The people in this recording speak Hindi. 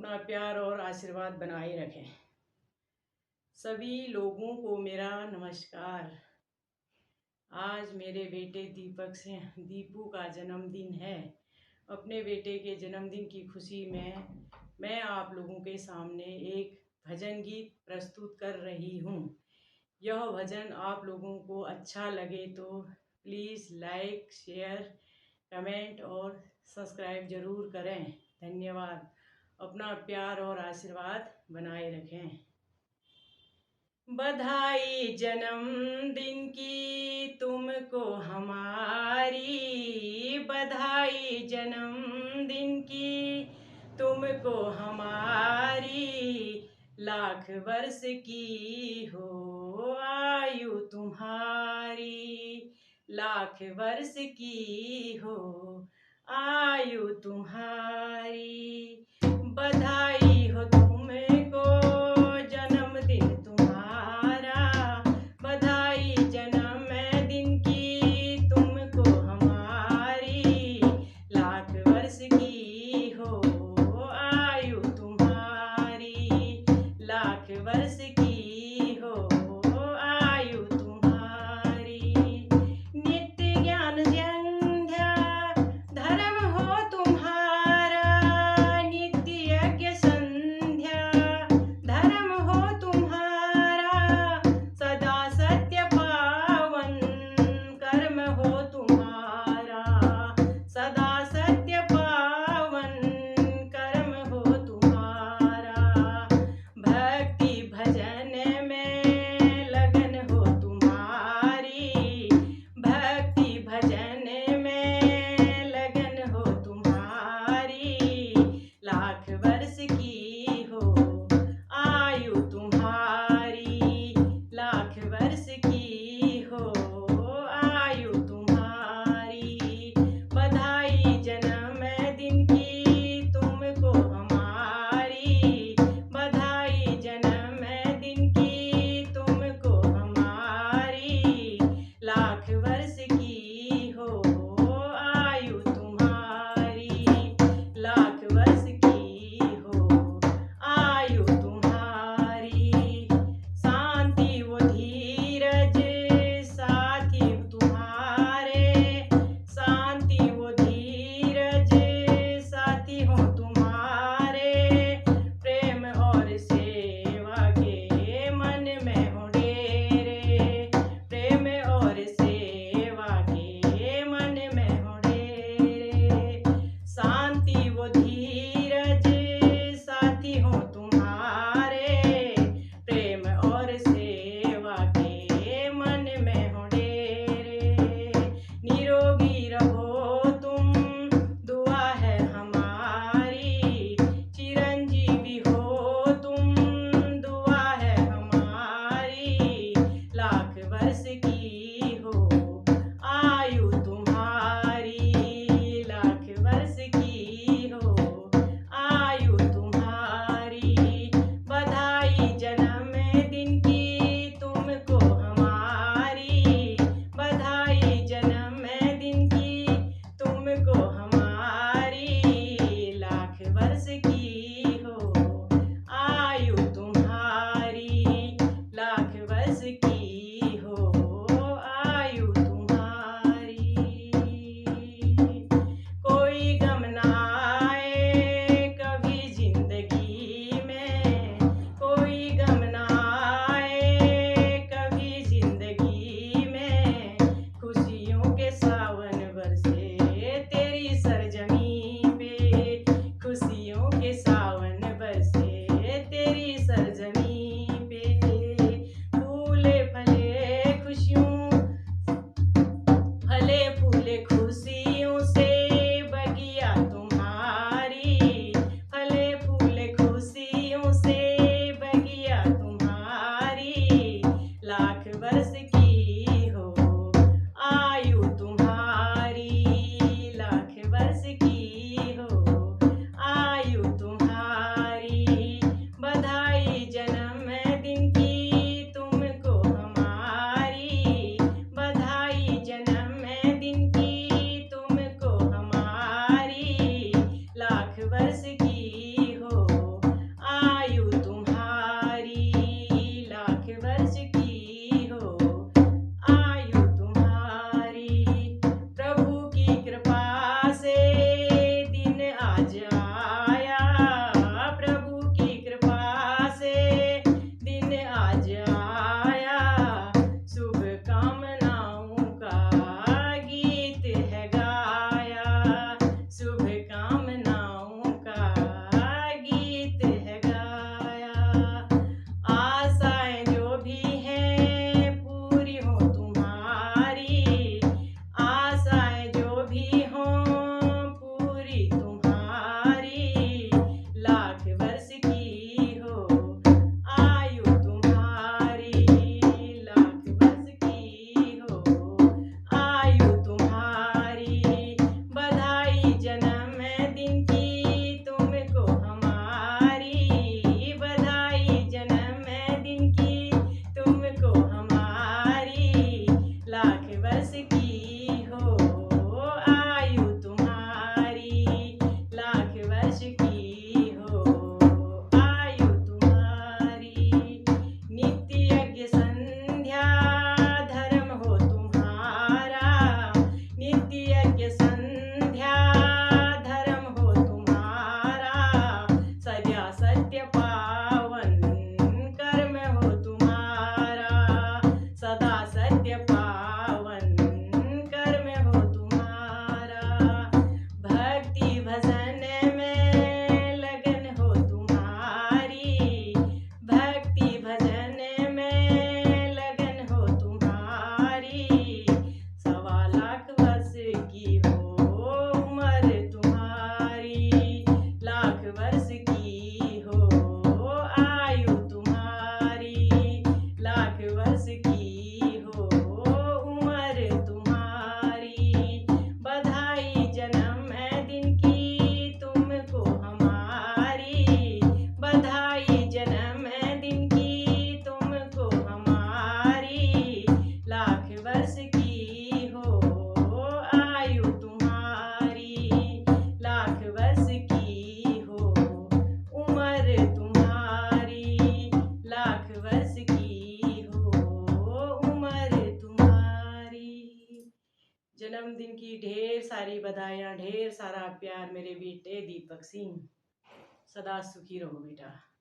अपना प्यार और आशीर्वाद बनाए रखें। सभी लोगों को मेरा नमस्कार। आज मेरे बेटे दीपू का जन्मदिन है। अपने बेटे के जन्मदिन की खुशी में मैं आप लोगों के सामने एक भजन गीत प्रस्तुत कर रही हूँ। यह भजन आप लोगों को अच्छा लगे तो प्लीज़ लाइक, शेयर, कमेंट और सब्सक्राइब ज़रूर करें। धन्यवाद। अपना प्यार और आशीर्वाद बनाए रखें। बधाई जन्मदिन की तुमको हमारी, बधाई जन्मदिन की तुमको हमारी। लाख वर्ष की हो आयु तुम्हारी, लाख वर्ष की हो आयु तुम्हारी। बधाई हो तुमको जन्मदिन तुम्हारा, बधाई जन्मदिन की तुमको हमारी। लाख वर्ष की हो आयु तुम्हारी, लाख वर्ष की हो आयु तुम्हारी। नित्य ज्ञान संध्या धर्म हो तुम्हारा, जन्मदिन की ढेर सारी बधाइयाँ, ढेर सारा प्यार मेरे बेटे दीपक सिंह। सदा सुखी रहो बेटा।